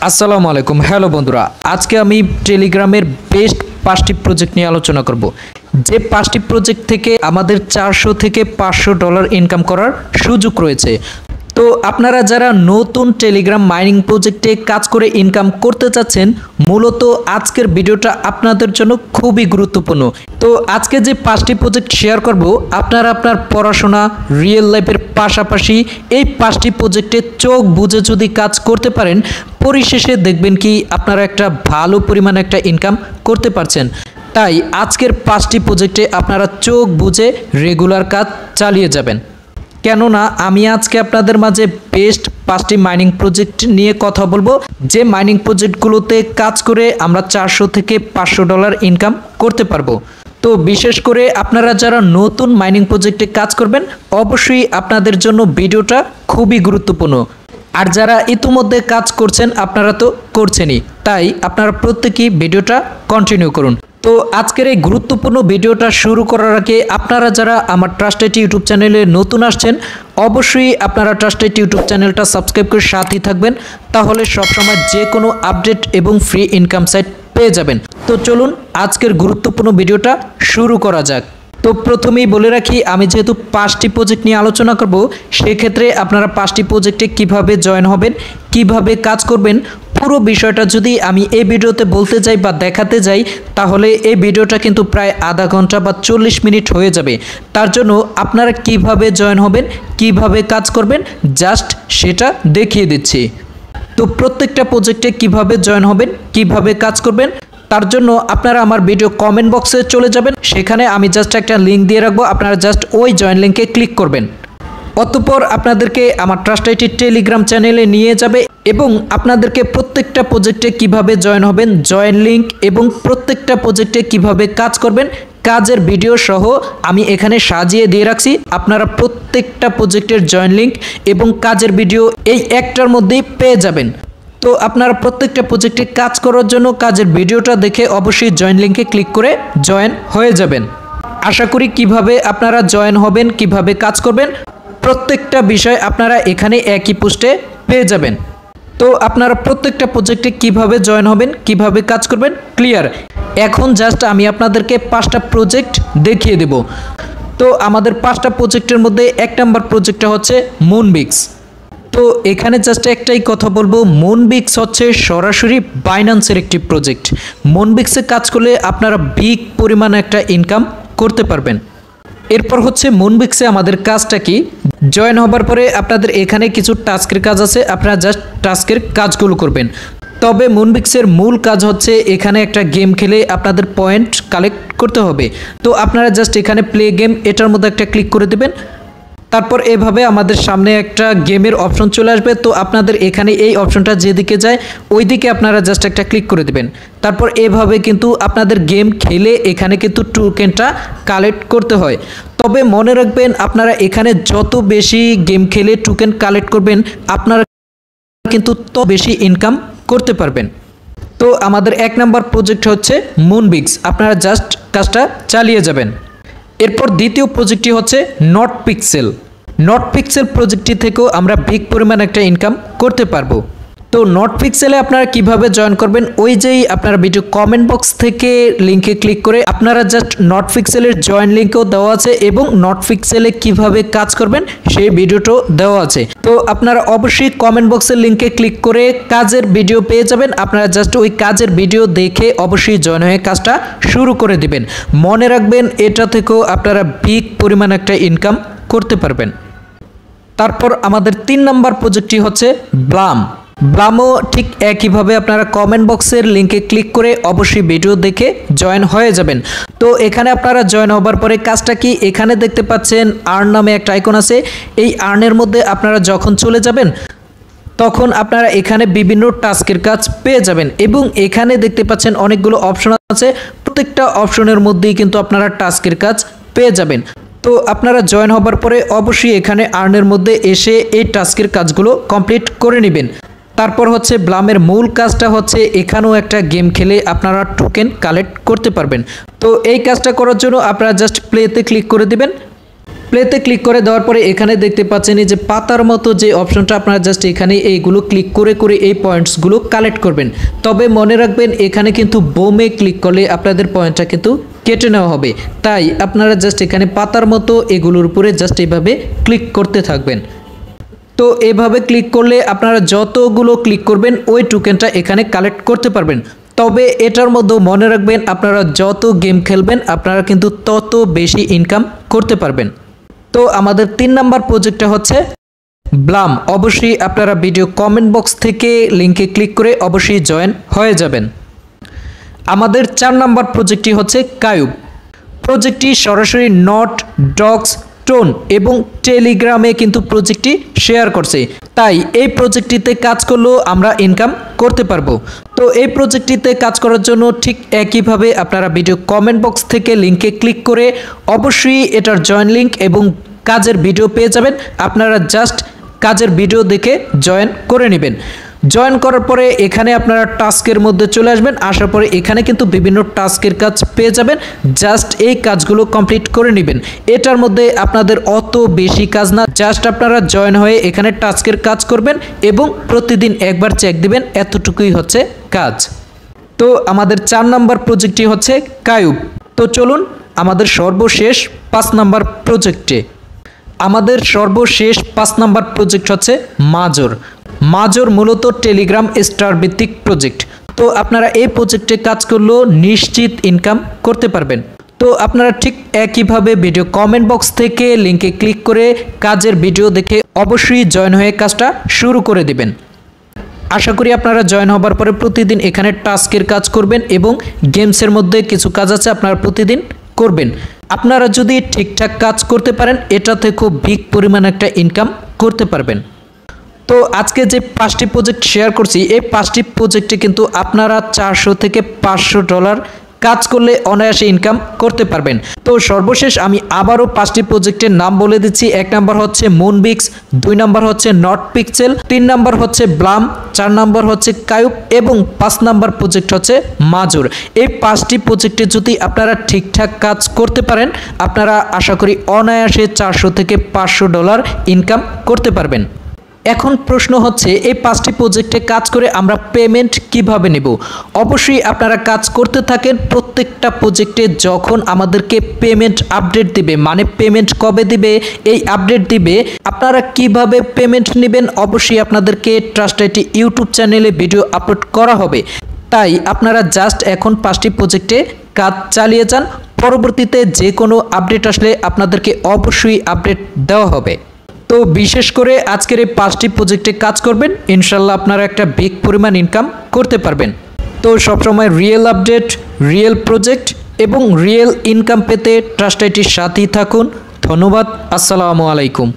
আসসালামু আলাইকুম। হ্যালো বন্ধুরা, আজকে আমি টেলিগ্রামের বেস্ট 5টি প্রজেক্ট নিয়ে আলোচনা করব। যে 5টি প্রজেক্ট থেকে আমাদের 400 থেকে $500 ইনকাম করার সুযোগ রয়েছে। তো আপনারা যারা নতুন টেলিগ্রাম মাইনিং প্রজেক্টে কাজ করে ইনকাম করতে চাচ্ছেন, মূলত আজকের ভিডিওটা আপনাদের জন্য খুবই গুরুত্বপূর্ণ। তো আজকে যে 5টি প্রজেক্ট শেয়ার করব, আপনারা আপনার পড়াশোনা রিয়েল লাইফের পাশাপাশি এই 5টি প্রজেক্টে চোখ বুজে যদি কাজ করতে পারেন, পরিশেষে দেখবেন কি আপনারা একটা ভালো পরিমাণে একটা ইনকাম করতে পারছেন। তাই আজকের 5টি প্রজেক্টে আপনারা চোখ বুজে রেগুলার কাজ চালিয়ে যাবেন। কেননা আমি আজকে আপনাদের মাঝে বেস্ট 5টি মাইনিং প্রজেক্ট নিয়ে কথা বলবো, যে মাইনিং প্রজেক্টগুলোতে কাজ করে আমরা $400 থেকে $500 ইনকাম করতে পারবো। তো বিশেষ করে আপনারা যারা নতুন মাইনিং প্রজেক্টে কাজ করবেন, অবশ্যই আপনাদের জন্য ভিডিওটা খুবই গুরুত্বপূর্ণ। আর যারা ইতিমধ্যে কাজ করছেন, আপনারা তো করছেনই, তাই আপনারা প্রত্যেকেই ভিডিওটা কন্টিনিউ করুন। তো আজকের এই গুরুত্বপূর্ণ ভিডিওটা শুরু করার আগে আপনারা যারা আমার ট্রাস্টেড ইউটিউব চ্যানেলে নতুন আসছেন, অবশ্যই আপনারা ট্রাস্টেড ইউটিউব চ্যানেলটা সাবস্ক্রাইব করে সাথেই থাকবেন, তাহলে সবসময় যে কোনো আপডেট এবং ফ্রি ইনকাম সাইট পেয়ে যাবেন। তো চলুন আজকের গুরুত্বপূর্ণ ভিডিওটা শুরু করা যাক। তো প্রথমেই বলে রাখি, আমি যেহেতু 5টি প্রজেক্ট নিয়ে আলোচনা করব, সেক্ষেত্রে আপনারা 5টি প্রজেক্টে কিভাবে জয়েন হবেন, কিভাবে কাজ করবেন, পুরো বিষয়টা যদি আমি এই ভিডিওতে বলতে যাই বা দেখাতে যাই, তাহলে এই ভিডিওটা কিন্তু প্রায় আধা ঘন্টা বা 40 মিনিট হয়ে যাবে। তার জন্য আপনারা কিভাবে জয়েন হবেন, কিভাবে কাজ করবেন, জাস্ট সেটা দেখিয়ে দিচ্ছি। তো প্রত্যেকটা প্রজেক্টে কিভাবে জয়েন হবেন, কিভাবে কাজ করবেন, তার জন্য আপনারা আমার ভিডিও কমেন্ট বক্সে চলে যাবেন, সেখানে আমি জাস্ট একটা লিঙ্ক দিয়ে রাখবো, আপনারা জাস্ট ওই জয়েন লিঙ্কে ক্লিক করবেন। অতঃপর আপনাদেরকে আমার ট্রাস্টেড টেলিগ্রাম চ্যানেলে নিয়ে যাবে এবং আপনাদেরকে প্রত্যেকটা প্রজেক্টে কিভাবে জয়েন হবেন, জয়েন লিঙ্ক এবং প্রত্যেকটা প্রজেক্টে কিভাবে কাজ করবেন, কাজের ভিডিও সহ আমি এখানে সাজিয়ে দিয়ে রাখছি। আপনারা প্রত্যেকটা প্রজেক্টের জয়েন লিঙ্ক এবং কাজের ভিডিও এই একটার মধ্যেই পেয়ে যাবেন। তো আপনারা প্রত্যেকটা প্রজেক্টে কাজ করার জন্য কাজের ভিডিওটা দেখে অবশ্যই জয়েন লিঙ্কে ক্লিক করে জয়েন হয়ে যাবেন। আশা করি কিভাবে আপনারা জয়েন হবেন, কিভাবে কাজ করবেন, প্রত্যেকটা বিষয় আপনারা এখানে একই পোস্টে পেয়ে যাবেন। তো আপনারা প্রত্যেকটা প্রজেক্টে কিভাবে জয়েন হবেন, কিভাবে কাজ করবেন ক্লিয়ার। এখন জাস্ট আমি আপনাদেরকে 5টা প্রজেক্ট দেখিয়ে দেব। তো আমাদের 5টা প্রজেক্টের মধ্যে 1 নম্বর প্রজেক্টটা হচ্ছে মুনবিক্স। তো এখানে জাস্ট একটাই কথা বলবো, মুনবিক্স হচ্ছে সরাসরি বাইন্যান্সের একটি প্রজেক্ট। মুনবিক্সে কাজ করলে আপনারা বিগ পরিমাণে একটা ইনকাম করতে পারবেন। এরপর হচ্ছে মুনবিক্সে আমাদের কাজটা কি, জয়েন হবার পরে আপনাদের এখানে কিছু টাস্কের কাজ আছে, আপনারা জাস্ট টাস্কের কাজগুলো করবেন। তবে মুনবিক্সের মূল কাজ হচ্ছে এখানে একটা গেম খেলে আপনাদের পয়েন্ট কালেক্ট করতে হবে। তো আপনারা জাস্ট এখানে প্লে গেম, এটার মধ্যে একটা ক্লিক করে দেবেন। তারপর এভাবে আমাদের সামনে একটা গেমের অপশন চলে আসবে। তো আপনাদের এখানে এই অপশনটা যেদিকে যায় ওই দিকে আপনারা জাস্ট একটা ক্লিক করে দেবেন। তারপর এভাবে কিন্তু আপনাদের গেম খেলে এখানে কিন্তু টোকেনটা কালেক্ট করতে হয়। তবে মনে রাখবেন, আপনারা এখানে যত বেশি গেম খেলে টোকেন কালেক্ট করবেন, আপনারা কিন্তু তত বেশি ইনকাম করতে পারবেন। তো আমাদের 1 নম্বর প্রজেক্ট হচ্ছে মুনবিক্স, আপনারা জাস্ট কাজটা চালিয়ে যাবেন। এরপর দ্বিতীয় প্রজেক্টটি হচ্ছে নটপিক্সেল প্রজেক্টটি থেকেও আমরা বিগ পরিমাণ একটা ইনকাম করতে পারবো। তো নটপিক্সেলে আপনারা কিভাবে জয়েন করবেন, ওই যেই আপনারা ভিডিও কমেন্ট বক্স থেকে লিঙ্কে ক্লিক করে আপনারা জাস্ট নটপিক্সেলের জয়েন লিঙ্কও দেওয়া আছে এবং নটপিক্সেলে কিভাবে কাজ করবেন সেই ভিডিওটাও দেওয়া আছে। তো আপনারা অবশ্যই কমেন্ট বক্সের লিঙ্কে ক্লিক করে কাজের ভিডিও পেয়ে যাবেন। আপনারা জাস্ট ওই কাজের ভিডিও দেখে অবশ্যই জয়েন হয়ে কাজটা শুরু করে দিবেন। মনে রাখবেন, এটা থেকেও আপনারা বিগ পরিমাণ একটা ইনকাম করতে পারবেন। তারপর আমাদের 3 নম্বর প্রজেক্টটি হচ্ছে ব্লামও ঠিক একইভাবে আপনারা কমেন্ট বক্সের লিঙ্কে ক্লিক করে অবশ্যই ভিডিও দেখে জয়েন হয়ে যাবেন। তো এখানে আপনারা জয়েন হবার পরে কাজটা কি, এখানে দেখতে পাচ্ছেন আর্ন নামে একটা আইকন আছে। এই আর্নের মধ্যে আপনারা যখন চলে যাবেন, তখন আপনারা এখানে বিভিন্ন টাস্কের কাজ পেয়ে যাবেন এবং এখানে দেখতে পাচ্ছেন অনেকগুলো অপশন আছে। প্রত্যেকটা অপশনের মধ্যেই কিন্তু আপনারা টাস্কের কাজ পেয়ে যাবেন। তো আপনারা জয়েন হবার পরে অবশ্যই এখানে আর্নের মধ্যে এসে এই টাস্কের কাজগুলো কমপ্লিট করে নেবেন। তারপর হচ্ছে ব্লামের মূল কাজটা হচ্ছে এখানেও একটা গেম খেলে আপনারা টোকেন কালেক্ট করতে পারবেন। তো এই কাজটা করার জন্য আপনারা জাস্ট প্লেতে ক্লিক করে দিবেন। প্লেতে ক্লিক করে দেওয়ার পরে এখানে দেখতে পাচ্ছেন এই যে পাতার মতো যে অপশনটা, আপনারা জাস্ট এখানে এইগুলো ক্লিক করে করে এই পয়েন্টসগুলো কালেক্ট করবেন। তবে মনে রাখবেন এখানে কিন্তু বোমে ক্লিক করলে আপনাদের পয়েন্টটা কিন্তু কেটে নেওয়া হবে, তাই আপনারা জাস্ট এখানে পাতার মতো এগুলোর উপরে জাস্ট এইভাবে ক্লিক করতে থাকবেন। তো এভাবে ক্লিক করলে আপনারা যতগুলো ক্লিক করবেন ওই টোকেনটা এখানে কালেক্ট করতে পারবেন। তবে এটার মধ্যেও মনে রাখবেন আপনারা যত গেম খেলবেন আপনারা কিন্তু তত বেশি ইনকাম করতে পারবেন। তো আমাদের 3 নাম্বার প্রজেক্টটা হচ্ছে ব্লাম। অবশ্যই আপনারা ভিডিও কমেন্ট বক্স থেকে লিঙ্কে ক্লিক করে অবশ্যই জয়েন হয়ে যাবেন। আমাদের 4 নাম্বার প্রজেক্টটি হচ্ছে কায়ুব। প্রজেক্টটি সরাসরি নট, ডক্স, টোন এবং টেলিগ্রামে কিন্তু প্রজেক্টটি শেয়ার করছে, তাই এই প্রজেক্টটিতে কাজ করলেও আমরা ইনকাম করতে পারবো। তো এই প্রজেক্টটিতে কাজ করার জন্য ঠিক একইভাবে আপনারা ভিডিও কমেন্ট বক্স থেকে লিঙ্কে ক্লিক করে অবশ্যই এটার জয়েন লিঙ্ক এবং কাজের ভিডিও পেয়ে যাবেন। আপনারা জাস্ট কাজের ভিডিও দেখে জয়েন করে নেবেন। জয়েন করার পরে এখানে আপনারা টাস্কের মধ্যে চলে আসবেন। আসার পরে এখানে কিন্তু বিভিন্ন টাস্কের কাজ পেয়ে যাবেন, জাস্ট এই কাজগুলো কমপ্লিট করে নেবেন। এটার মধ্যে আপনাদের অত বেশি কাজ না, জাস্ট আপনারা জয়েন হয়ে এখানে টাস্কের কাজ করবেন এবং প্রতিদিন একবার চেক দিবেন, এতটুকুই হচ্ছে কাজ। তো আমাদের 4 নাম্বার প্রজেক্টটি হচ্ছে কায়ুব। তো চলুন আমাদের সর্বশেষ 5 নাম্বার প্রজেক্টে। আমাদের সর্বশেষ 5 নাম্বার প্রজেক্ট হচ্ছে মাজর। মাজর মূলত টেলিগ্রাম স্টার ভিত্তিক প্রজেক্ট। তো আপনারা এই প্রজেক্টে কাজ করলেও নিশ্চিত ইনকাম করতে পারবেন। তো আপনারা ঠিক একইভাবে ভিডিও কমেন্ট বক্স থেকে লিঙ্কে ক্লিক করে কাজের ভিডিও দেখে অবশ্যই জয়েন হয়ে কাজটা শুরু করে দিবেন। আশা করি আপনারা জয়েন হবার পরে প্রতিদিন এখানে টাস্কের কাজ করবেন এবং গেমসের মধ্যে কিছু কাজ আছে আপনারা প্রতিদিন করবেন। আপনারা যদি ঠিকঠাক কাজ করতে পারেন এটাতে খুব বিগ পরিমাণ একটা ইনকাম করতে পারবেন। তো আজকে যে 5টি প্রজেক্ট শেয়ার করছি এই 5টি প্রজেক্টে কিন্তু আপনারা 400 থেকে 500 ডলার কাজ করলে অনায়াসে ইনকাম করতে পারবেন। তো সর্বশেষ আমি আবারও 5টি প্রজেক্টের নাম বলে দিচ্ছি। 1 নাম্বার হচ্ছে মুনবিক্স, 2 নাম্বার হচ্ছে নট পিক্সেল, 3 নাম্বার হচ্ছে ব্লাম, 4 নাম্বার হচ্ছে কায়ুব এবং 5 নাম্বার প্রজেক্ট হচ্ছে মাজর। এই 5টি প্রজেক্টে যদি আপনারা ঠিকঠাক কাজ করতে পারেন আপনারা আশা করি অনায়াসে 400 থেকে 500 ডলার ইনকাম করতে পারবেন। এখন প্রশ্ন হচ্ছে এই 5টি প্রজেক্টে কাজ করে আমরা পেমেন্ট কিভাবে নেব। অবশ্যই আপনারা কাজ করতে থাকেন। প্রত্যেকটা প্রজেক্টে যখন আমাদেরকে পেমেন্ট আপডেট দিবে, মানে পেমেন্ট কবে দিবে এই আপডেট দিবে, আপনারা কিভাবে পেমেন্ট নেবেন অবশ্যই আপনাদেরকে ট্রাস্ট আইটি ইউটিউব চ্যানেলে ভিডিও আপলোড করা হবে। তাই আপনারা জাস্ট এখন 5টি প্রজেক্টে কাজ চালিয়ে যান, পরবর্তীতে যে কোনো আপডেট আসলে আপনাদেরকে অবশ্যই আপডেট দেওয়া হবে। তো বিশেষ করে আজকের এই 5টি প্রজেক্টে কাজ করবেন, ইনশাল্লাহ আপনারা একটা বিগ পরিমাণ ইনকাম করতে পারবেন। তো সবসময় রিয়েল আপডেট, রিয়েল প্রজেক্ট এবং রিয়েল ইনকাম পেতে ট্রাস্ট আইটির সাথেই থাকুন। ধন্যবাদ। আসসালামু আলাইকুম।